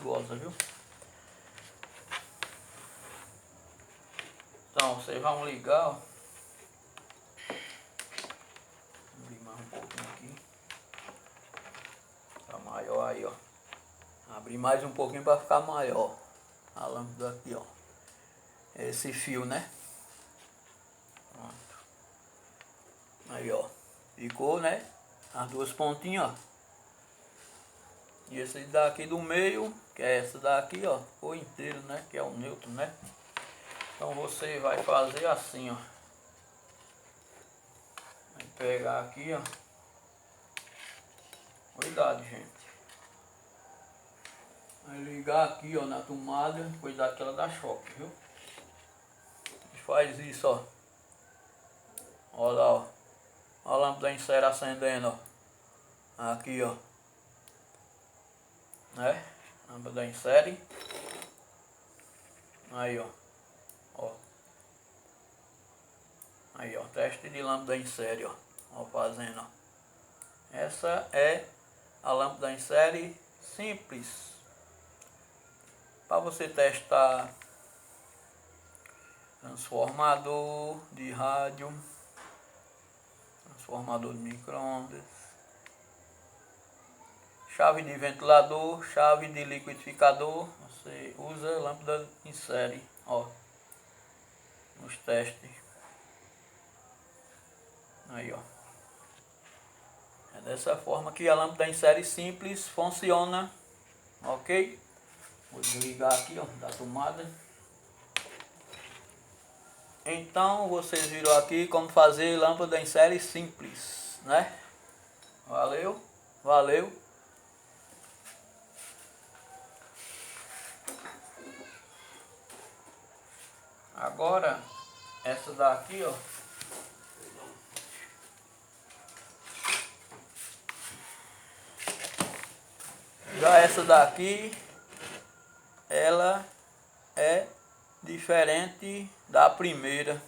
perigosa, viu? Então, vocês vão ligar, ó. Vou abrir mais um pouquinho aqui. Tá maior aí, ó. Abrir mais um pouquinho para ficar maior. A lâmpada aqui, ó. Esse fio, né? Pronto. Aí, ó. Ficou, né? As duas pontinhas, ó. E esse daqui do meio, que é essa daqui, ó. Ficou inteiro, né? Que é o neutro, né? Então você vai fazer assim, ó. Vai pegar aqui, ó. Cuidado, gente. Vai ligar aqui, ó, na tomada. Cuidado que ela dá choque, viu? Faz isso, ó. Olha lá, ó. Olha a lâmpada em série acendendo, ó. Aqui, ó. Né? Lâmpada em série. Aí, ó. Ó. Aí, ó. Teste de lâmpada em série, ó. Ó, fazendo, ó. Essa é a lâmpada em série simples. Para você testar transformador de rádio, transformador de micro-ondas, chave de ventilador, chave de liquidificador, você usa lâmpada em série, ó, nos testes. Aí, ó. É dessa forma que a lâmpada em série simples funciona, ok? Vou desligar aqui, ó, da tomada. Então, vocês viram aqui como fazer lâmpada em série simples, né? Valeu, valeu. Agora, essa daqui, ó. Já essa daqui, ela é diferente da primeira.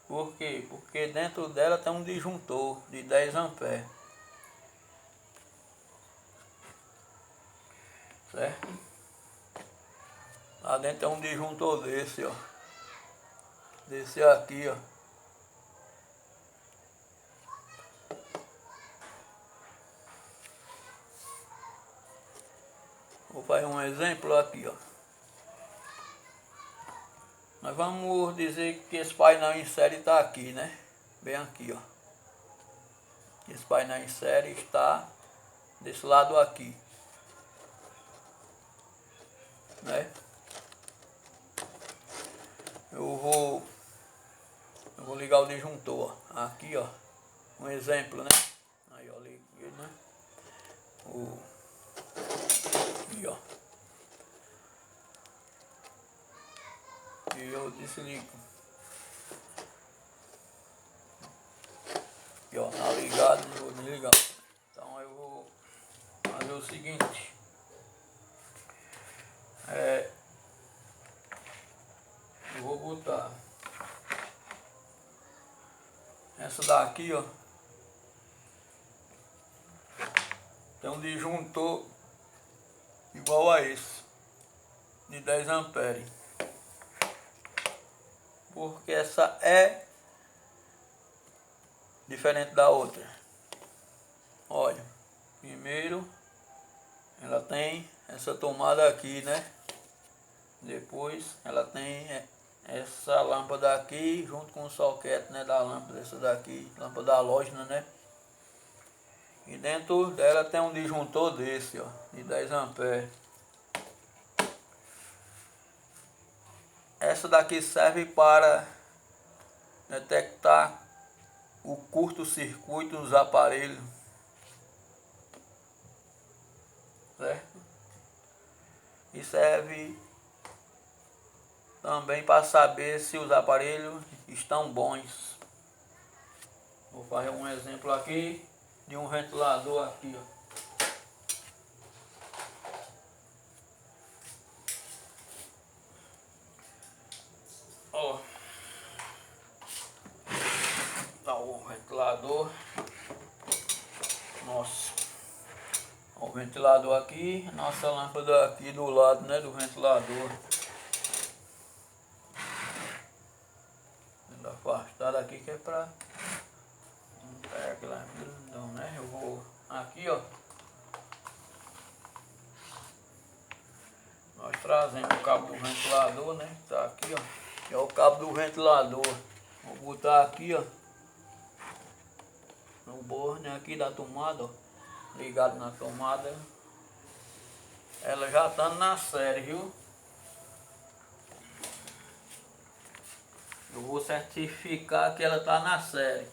Por quê? Porque dentro dela tem um disjuntor de 10 amperes. Certo? Lá dentro tem um disjuntor desse, ó. Desse aqui, ó. Vou fazer um exemplo aqui, ó. Nós vamos dizer que esse painel em série está aqui, né? Bem aqui, ó. Esse painel em série está desse lado aqui, né? Eu vou ligar o disjuntor, ó. Aqui, ó. Um exemplo, né? Aí, ó, liguei, né? Aqui, ó. E eu desligo. Aqui, ó, tá ligado, vou desligar. Então eu vou fazer o seguinte. Eu vou botar essa daqui, ó. Tem um disjuntor igual a esse, de 10 amperes. Porque essa é diferente da outra. Olha, primeiro ela tem essa tomada aqui, né? Depois ela tem essa lâmpada aqui junto com o soquete, né, da lâmpada, essa daqui, lâmpada halógena, né? E dentro dela tem um disjuntor desse, ó, de 10 amperes. Essa daqui serve para detectar o curto-circuito nos aparelhos, certo? E serve também para saber se os aparelhos estão bons. Vou fazer um exemplo aqui de um ventilador aqui, ó. Ó, tá o ventilador. Nossa. Ó. ventilador aqui, nossa lâmpada aqui do lado, né, do ventilador. Vou afastar aqui que é pra não pegar aquela grandão, né? Eu vou aqui, ó. Nós trazemos o cabo do ventilador, né? Tá aqui, ó. É o cabo do ventilador. Vou botar aqui, ó. No borne aqui da tomada, ó. Ligado na tomada. Ela já tá na série, viu? Eu vou certificar que ela tá na série.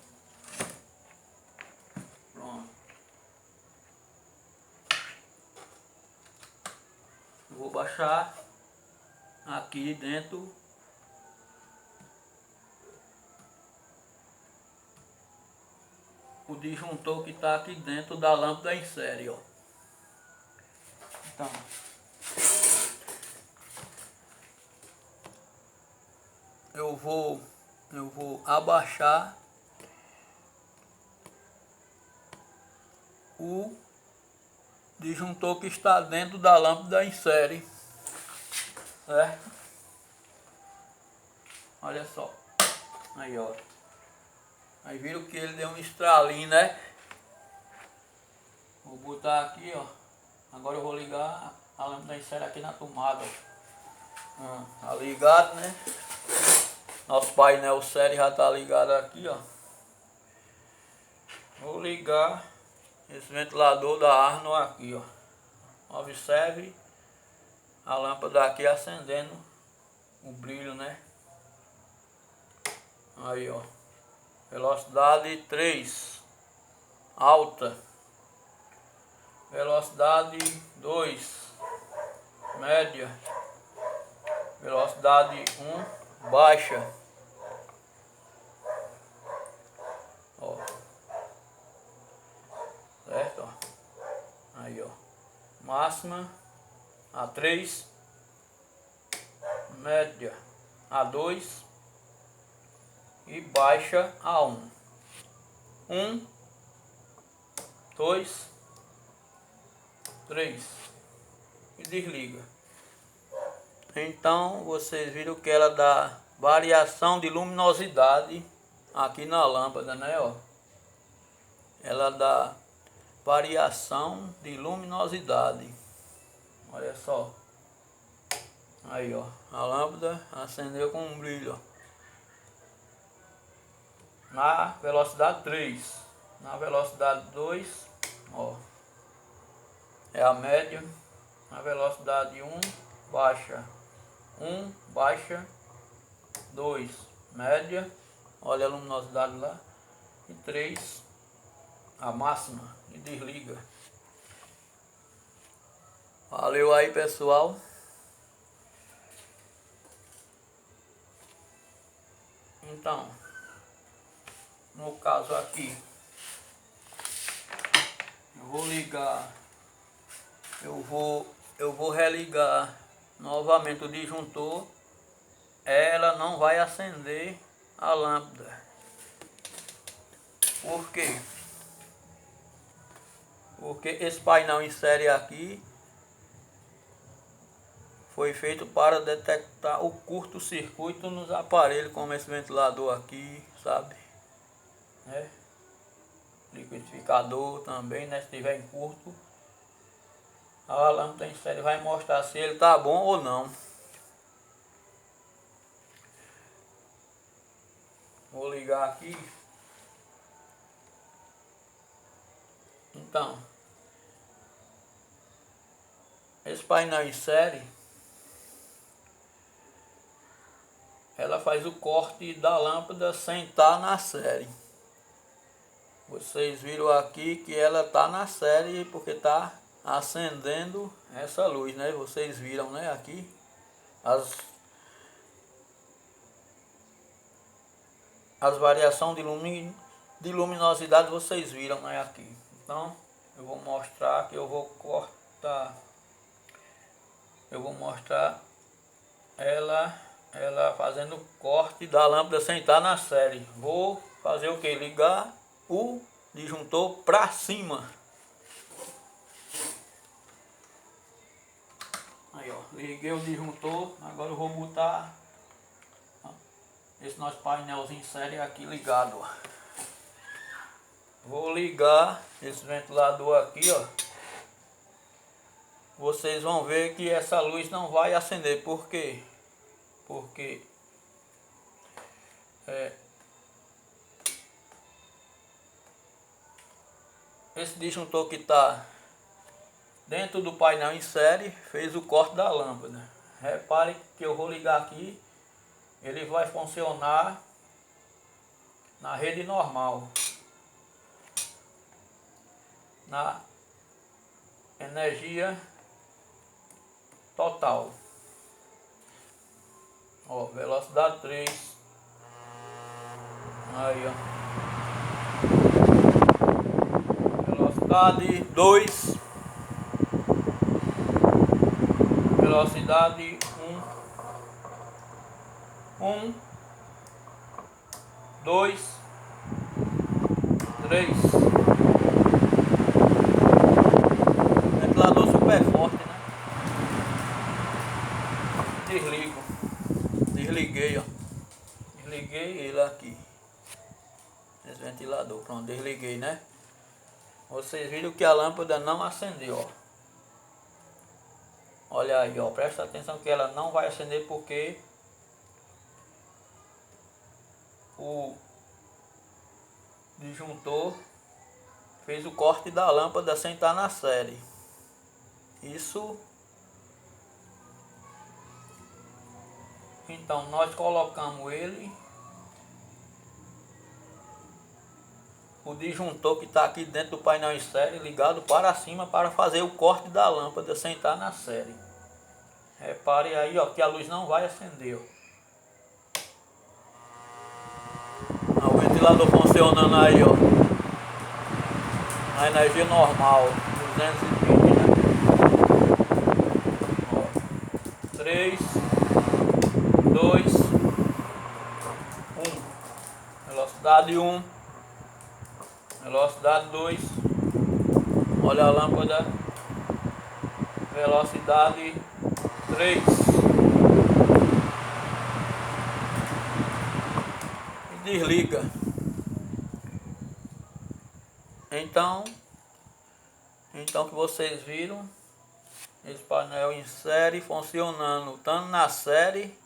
Pronto. Eu vou baixar aqui dentro o disjuntor que tá aqui dentro da lâmpada em série, ó. Então, eu vou abaixar o disjuntor que está dentro da lâmpada em série, certo? Olha só, aí ó, aí viram que ele deu um estralinho, né? Vou botar aqui, ó. Agora eu vou ligar a lâmpada em série aqui na tomada, ó. Tá ligado, né? Nosso painel série já tá ligado aqui, ó. Vou ligar esse ventilador da Arno aqui, ó. Observe a lâmpada aqui acendendo o brilho, né? Aí, ó. Velocidade 3, alta. Velocidade 2, média. Velocidade 1, baixa. Ó. Certo, ó. Aí, ó. Máxima a 3, média a 2 e baixa a 1. 1, 2, 3 e desliga. Então vocês viram que ela dá variação de luminosidade aqui na lâmpada, né, ó. Ela dá variação de luminosidade. Olha só. Aí, ó, a lâmpada acendeu com um brilho, ó. Na velocidade 3, na velocidade 2, ó, é a média. Na velocidade 1, baixa. 1, baixa. 2, média. Olha a luminosidade lá. E 3, a máxima. E desliga. Valeu aí, pessoal. Então, no caso aqui, eu vou ligar, eu vou religar novamente o disjuntor. Ela não vai acender a lâmpada. Por quê? Porque esse painel em série aqui foi feito para detectar o curto-circuito nos aparelhos, como esse ventilador aqui, sabe? Né? Liquidificador também, né? Se tiver em curto, a lâmpada em série vai mostrar se ele tá bom ou não. Vou ligar aqui. Então, esse painel em série, ela faz o corte da lâmpada sem estar na série. Vocês viram aqui que ela tá na série porque tá acendendo essa luz, né? Vocês viram, né? Aqui as variações de luminosidade vocês viram, né? Aqui. Então eu vou mostrar que eu vou cortar. Eu vou mostrar ela fazendo o corte da lâmpada sem estar na série. Vou fazer o que? Ligar o disjuntor para cima. liguei o disjuntor. Agora eu vou botar esse nosso painelzinho série aqui ligado, ó. Vou ligar esse ventilador aqui, ó. Vocês vão ver que essa luz não vai acender. Por quê? Porque esse disjuntor que está dentro do painel em série fez o corte da lâmpada. Repare que eu vou ligar aqui, ele vai funcionar na rede normal, na energia total. Ó, velocidade 3. Aí, ó. Velocidade 2. Velocidade 1. 2, 3. Ventilador super forte, né? Desligo. Desliguei, ó. Desliguei ele aqui. Esse ventilador, pronto, desliguei, né? Vocês viram que a lâmpada não acendeu, ó. Olha aí, ó, presta atenção que ela não vai acender porque o disjuntor fez o corte da lâmpada sem estar na série. Isso. Então nós colocamos ele, o disjuntor que está aqui dentro do painel em série, ligado para cima para fazer o corte da lâmpada sem estar na série. Repare aí, ó, que a luz não vai acender, ó. O ventilador funcionando aí, ó, na energia normal, 220, né? Ó, 3, 2, 1. Velocidade 1. Velocidade 2. Olha a lâmpada. Velocidade 3. E desliga. Então que vocês viram esse painel em série funcionando tanto na série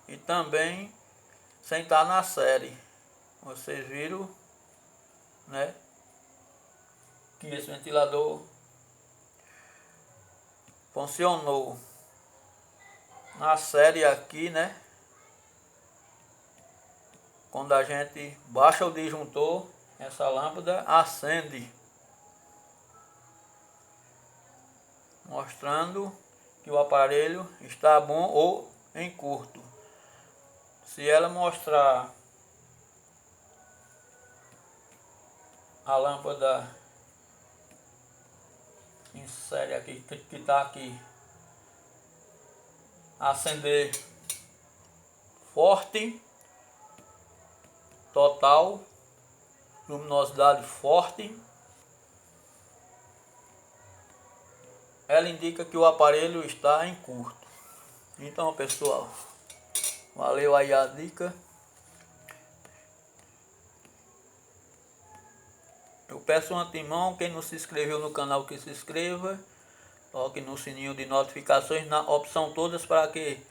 e também sem estar na série. Vocês viram, né, que esse ventilador funcionou na série aqui, né? Quando a gente baixa o disjuntor, essa lâmpada acende, mostrando que o aparelho está bom ou em curto. Se ela mostrar a lâmpada em série aqui, que está aqui, acender forte, total, luminosidade forte, ela indica que o aparelho está em curto. Então, pessoal, valeu aí a dica. Eu peço antemão, quem não se inscreveu no canal, que se inscreva. Toque no sininho de notificações, na opção todas, para que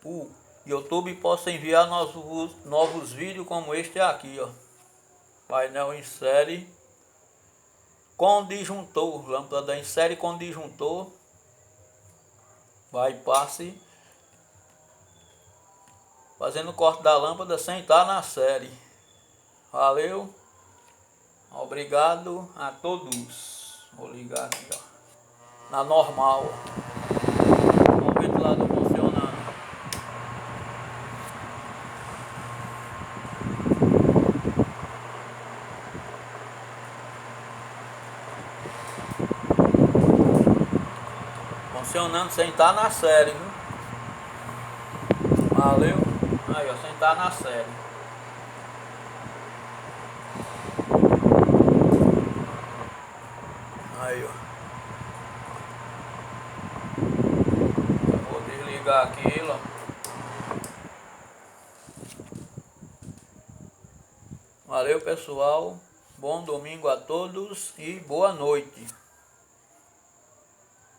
o YouTube possa enviar novos vídeos como este aqui, ó. Painel em série com disjuntor, lâmpada em série com disjuntor, bypass, fazendo o corte da lâmpada sem estar na série. Valeu, obrigado a todos. Vou ligar aqui, ó, na normal, com o ventilador funcionando. Funcionando sem estar na série, viu? Valeu. Aí, ó, sem estar na série. Aí, ó. ligar aquilo, ó. Valeu, pessoal. Bom domingo a todos e boa noite.